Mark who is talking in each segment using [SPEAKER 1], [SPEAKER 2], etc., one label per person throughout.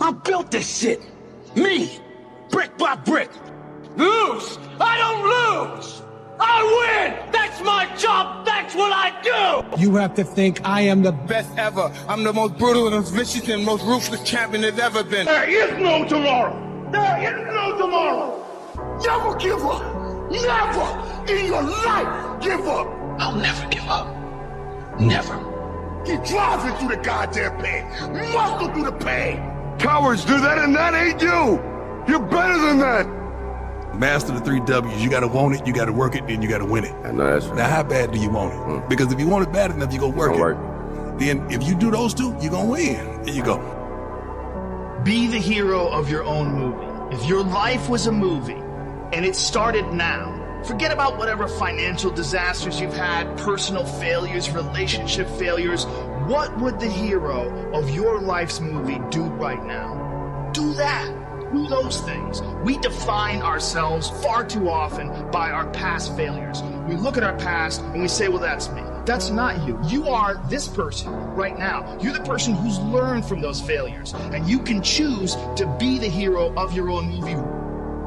[SPEAKER 1] I built this shit. Me, brick by brick. Lose? I don't lose. I win. That's my job. That's what I do.
[SPEAKER 2] You have to think I am the best ever. I'm the most brutal and most vicious and most ruthless champion there's ever been.
[SPEAKER 1] There is no tomorrow. There is no tomorrow. Never give up. Never in your life give up. I'll never give up. Never. Keep driving through the goddamn pain. Muscle through the pain. Cowards do that and that ain't you. You're better than that.
[SPEAKER 3] Master the 3 W's. You gotta want it, you gotta work it, then you gotta win it.
[SPEAKER 4] I know that's right.
[SPEAKER 3] Now, how bad do you want it? Because if you want it bad enough, you're gonna work it. Then if you do those two, you're gonna win. There you go.
[SPEAKER 5] Be the hero of your own movie. If your life was a movie and it started now, forget about whatever financial disasters you've had, personal failures, relationship failures. What would the hero of your life's movie do right now? Do that. Do those things. We define ourselves far too often by our past failures. We look at our past and we say, well, that's me. That's not you. You are this person right now. You're the person who's learned from those failures, and you can choose to be the hero of your own movie.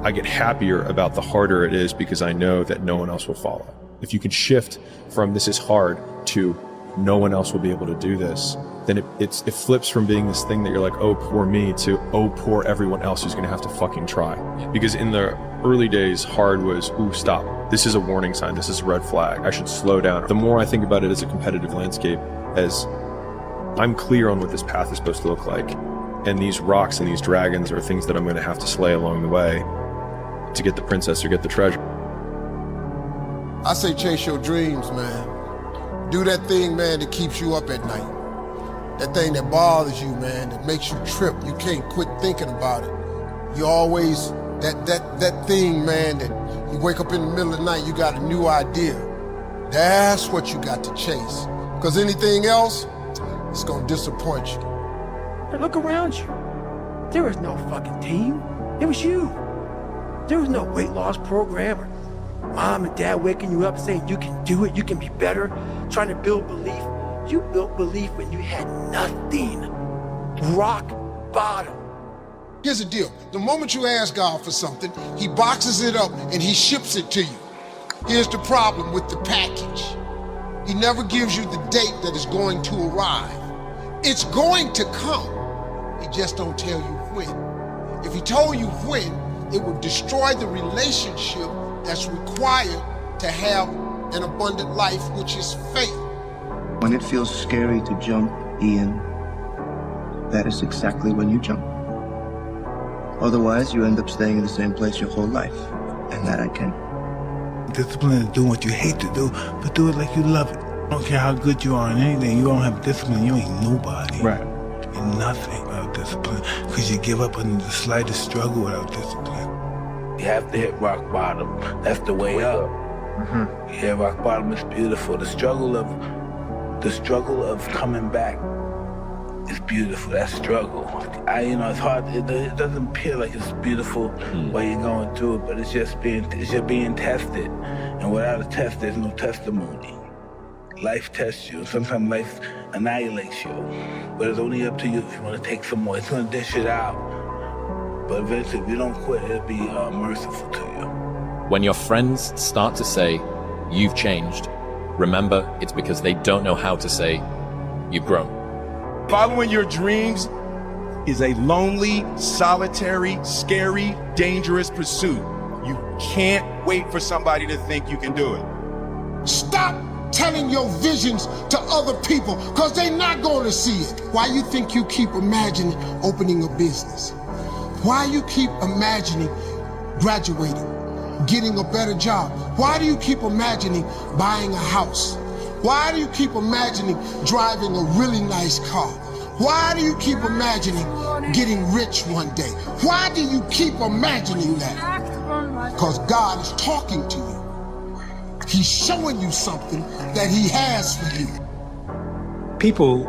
[SPEAKER 6] I get happier about the harder it is because I know that no one else will follow. If you can shift from this is hard to no one else will be able to do this, then it flips from being this thing that you're like, oh, poor me, to oh, poor everyone else who's gonna have to fucking try. Because in the early days, hard was, ooh, stop. This is a warning sign. This is a red flag. I should slow down. The more I think about it as a competitive landscape, as I'm clear on what this path is supposed to look like, and these rocks and these dragons are things that I'm gonna have to slay along the way to get the princess or get the treasure.
[SPEAKER 7] I say chase your dreams, man. Do that thing, man, that keeps you up at night. That thing that bothers you, man, that makes you trip. You can't quit thinking about it. You always, that thing, man, that you wake up in the middle of the night, you got a new idea. That's what you got to chase. Because anything else, it's gonna disappoint you.
[SPEAKER 8] But look around you. There was no fucking team. It was you. There was no weight loss program or mom and dad waking you up saying you can do it, you can be better, trying to build belief. You built belief when you had nothing. Rock bottom.
[SPEAKER 7] Here's the deal. The moment you ask God for something, he boxes it up and he ships it to you. Here's the problem with the package. He never gives you the date that it's going to arrive. It's going to come. He just don't tell you when. If he told you when, it would destroy the relationship that's required to have an abundant life, which is faith.
[SPEAKER 9] When it feels scary to jump, Ian, that is exactly when you jump. Otherwise, you end up staying in the same place your whole life, and that I can.
[SPEAKER 2] Discipline is doing what you hate to do, but do it like you love it. I don't care how good you are in anything, you don't have discipline, you ain't nobody.
[SPEAKER 6] Right.
[SPEAKER 2] You're nothing without discipline, because you give up on the slightest struggle without discipline.
[SPEAKER 10] You have to hit rock bottom. That's the way up. Mm-hmm. Yeah, rock bottom is beautiful. The struggle of coming back is beautiful. That struggle, it's hard. It doesn't appear like it's beautiful while you're going through it, but it's just being tested. And without a test, there's no testimony. Life tests you. Sometimes life annihilates you, but it's only up to you if you want to take some more. It's gonna dish it out, but eventually, if you don't quit, it'll be merciful to you.
[SPEAKER 11] When your friends start to say, you've changed, remember, it's because they don't know how to say, you've grown.
[SPEAKER 12] Following your dreams is a lonely, solitary, scary, dangerous pursuit. You can't wait for somebody to think you can do it.
[SPEAKER 7] Stop telling your visions to other people, because they're not going to see it. Why you think you keep imagining opening a business? Why you keep imagining graduating, getting a better job? Why do you keep imagining buying a house? Why do you keep imagining driving a really nice car? Why do you keep imagining getting rich one day? Why do you keep imagining that? Because God is talking to you. He's showing you something that he has for you.
[SPEAKER 13] People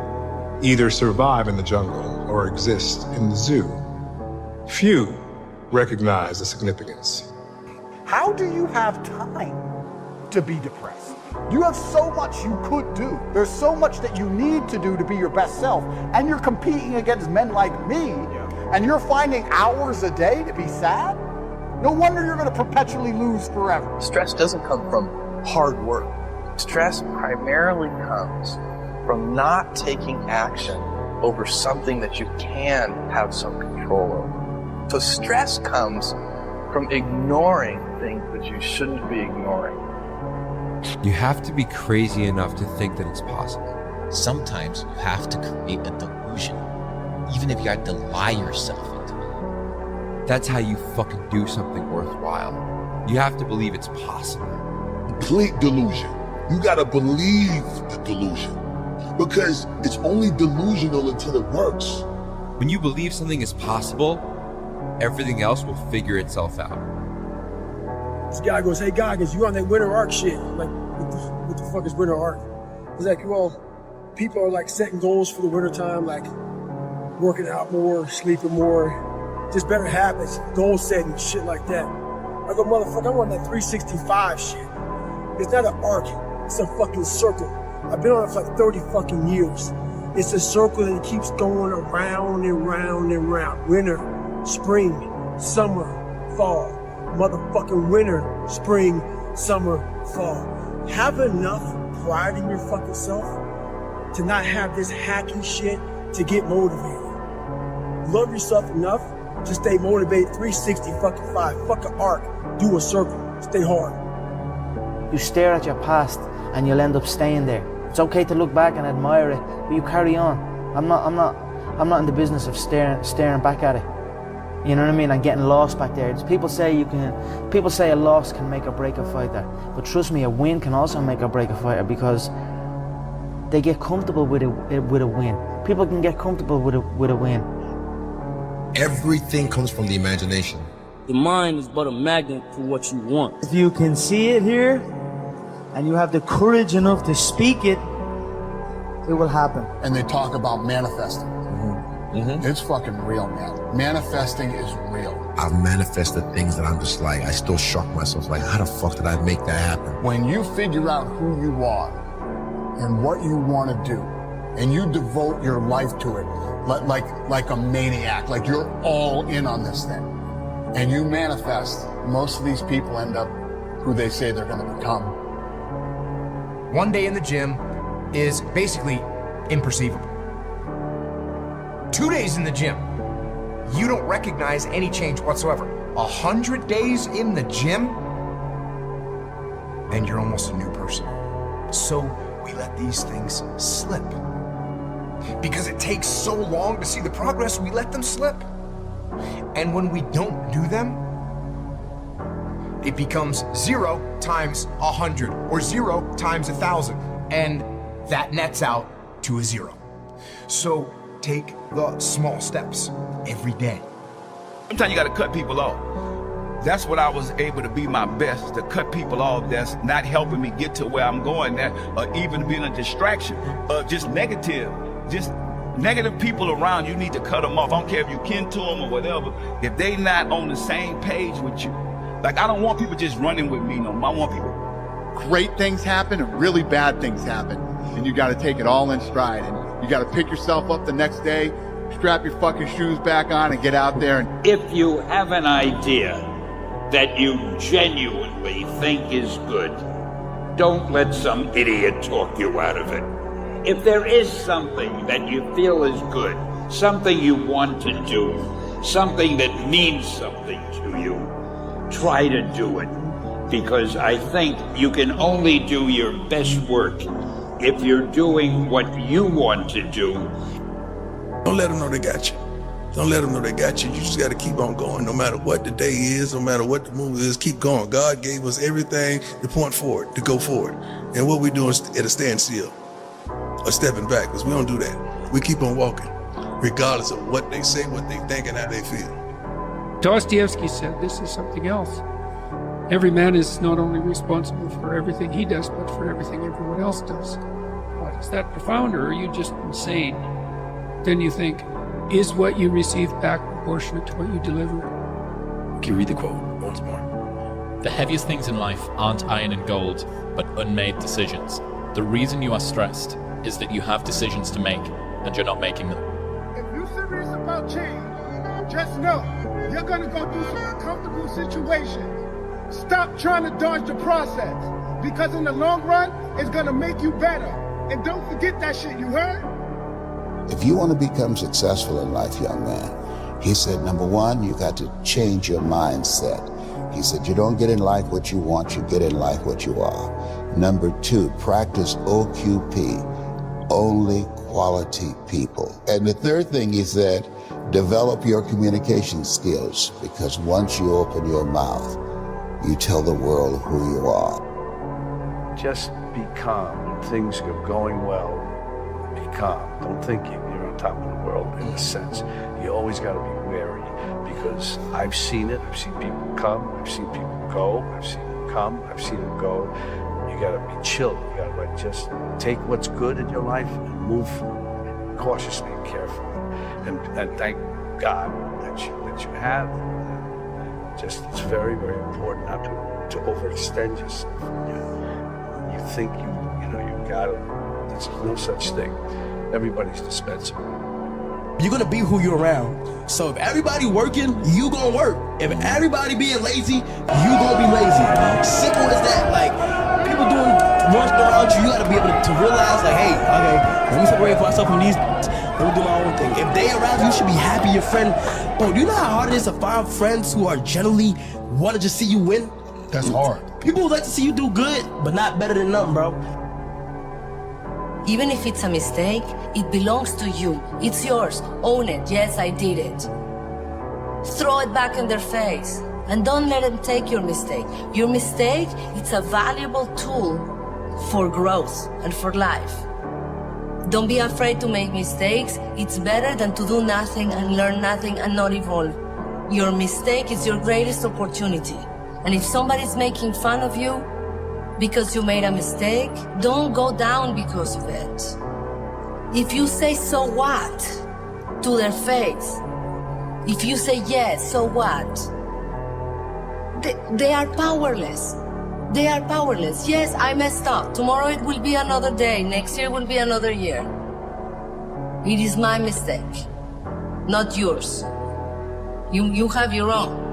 [SPEAKER 13] either survive in the jungle or exist in the zoo. Few recognize the significance.
[SPEAKER 14] How do you have time to be depressed? You have so much you could do. There's so much that you need to do to be your best self, and you're competing against men like me and you're finding hours a day to be sad, no wonder you're going to perpetually lose forever.
[SPEAKER 4] Stress doesn't come from hard work. Stress primarily comes from not taking action over something that you can have some control over. So stress comes from ignoring things that you shouldn't be ignoring.
[SPEAKER 15] You have to be crazy enough to think that it's possible.
[SPEAKER 16] Sometimes you have to create a delusion, even if you have to lie yourself into it.
[SPEAKER 15] That's how you fucking do something worthwhile. You have to believe it's possible.
[SPEAKER 1] Complete delusion. You gotta believe the delusion, because it's only delusional until it works.
[SPEAKER 15] When you believe something is possible, everything else will figure itself out.
[SPEAKER 8] This guy goes, hey Goggins, you on that winter arc shit. I'm like, what the fuck is winter arc? He's like, well, people are like setting goals for the winter time, like working out more, sleeping more, just better habits, goal setting, shit like that. I go, motherfucker, I'm on that 365 shit. It's not an arc, it's a fucking circle. I've been on it for like 30 fucking years. It's a circle that keeps going around and round and round. Winter, spring, summer, fall. Motherfucking winter, spring, summer, fall. Have enough pride in your fucking self to not have this hacky shit to get motivated. Love yourself enough to stay motivated 365. Fuck an arc. Do a circle. Stay hard.
[SPEAKER 17] You stare at your past and you'll end up staying there. It's okay to look back and admire it, but you carry on. I'm not in the business of staring back at it. You know what I mean? And getting lost back there. People say a loss can make or break a fighter, but trust me, a win can also make or break a fighter, because they get comfortable with a win. People can get comfortable with a win.
[SPEAKER 18] Everything comes from the imagination.
[SPEAKER 19] The mind is but a magnet for what you want.
[SPEAKER 17] If you can see it here, and you have the courage enough to speak it, it will happen.
[SPEAKER 14] And they talk about manifesting. It's fucking real, man. Manifesting is real.
[SPEAKER 18] I've manifested things that I'm just like, I still shock myself, like, how the fuck did I make that happen?
[SPEAKER 14] When you figure out who you are and what you want to do, and you devote your life to it, like a maniac, like you're all in on this thing, and you manifest, most of these people end up who they say they're going to become.
[SPEAKER 20] One day in the gym is basically imperceivable. 2 days in the gym, you don't recognize any change whatsoever. 100 days in the gym, and you're almost a new person. So we let these things slip. Because it takes so long to see the progress, we let them slip. And when we don't do them, it becomes 0 times 100 or 0 times 1,000. And that nets out to a 0. So take the small steps every day.
[SPEAKER 3] Sometimes you got to cut people off. That's what I was able to be my best, to cut people off that's not helping me get to where I'm going at, or even being a distraction, just negative people around. You need to cut them off. I don't care if you kin to them or whatever. If they not on the same page with you, like, I don't want people just running with me no more. I want people.
[SPEAKER 21] Great things happen and really bad things happen, and you got to take it all in stride, and you got to pick yourself up the next day, strap your fucking shoes back on, and get out there. And
[SPEAKER 22] if you have an idea that you genuinely think is good, don't let some idiot talk you out of it. If there is something that you feel is good, something you want to do, something that means something to you, try to do it. Because I think you can only do your best work if you're doing what you want to do.
[SPEAKER 3] Don't let them know they got you. Don't let them know they got you. You just got to keep on going. No matter what the day is, no matter what the move is, keep going. God gave us everything to point forward, to go forward. And what we do is at a standstill, or stepping back, because we don't do that. We keep on walking, regardless of what they say, what they think, and how they feel.
[SPEAKER 23] Dostoevsky said this is something else. Every man is not only responsible for everything he does, but for everything everyone else does. What, is that profound, or are you just insane? Then you think, is what you receive back proportionate to what you deliver?
[SPEAKER 11] Can you read the quote once more? The heaviest things in life aren't iron and gold, but unmade decisions. The reason you are stressed is that you have decisions to make, and you're not making them.
[SPEAKER 7] If you're serious about change, Just know, you're gonna go through some uncomfortable situations. Stop trying to dodge the process, because in the long run, it's gonna make you better. And don't forget that shit, you heard?
[SPEAKER 5] If you want to become successful in life, young man, he said, number one, you got to change your mindset. He said, you don't get in life what you want, you get in life what you are. Number two, practice OQP, only quality people. And the third thing he said, develop your communication skills, because once you open your mouth, you tell the world who you are.
[SPEAKER 10] Just be calm when things are going well. Be calm. Don't think you're on top of the world in a sense. You always got to be wary, because I've seen it. I've seen people come. I've seen people go. I've seen them come. I've seen them go. You got to be chill. You got to just take what's good in your life and move cautiously and carefully. And thank God that you have. Just it's very, very important not to overextend yourself. You think you got it. There's no such thing. Everybody's dispensable.
[SPEAKER 6] You're gonna be who you're around. So if everybody working, you gonna work. If everybody being lazy, you gonna be lazy. Simple as that. Like, people doing work around you, you gotta be able to realize, like, hey, okay, let me separate myself from these. Let me do my own thing. If they around you, you should be happy your friend. Bro, do you know how hard it is to find friends who are generally want to just see you win?
[SPEAKER 21] That's hard.
[SPEAKER 6] People like to see you do good, but not better than nothing, bro.
[SPEAKER 9] Even if it's a mistake, it belongs to you. It's yours. Own it. Yes, I did it. Throw it back in their face. And don't let them take your mistake. Your mistake, it's a valuable tool for growth and for life. Don't be afraid to make mistakes. It's better than to do nothing and learn nothing and not evolve. Your mistake is your greatest opportunity. And if somebody's making fun of you because you made a mistake, don't go down because of it. If you say, so what, to their face, if you say yes, so what, they are powerless. They are powerless. Yes, I messed up. Tomorrow it will be another day. Next year will be another year. It is my mistake, not yours. You have your own.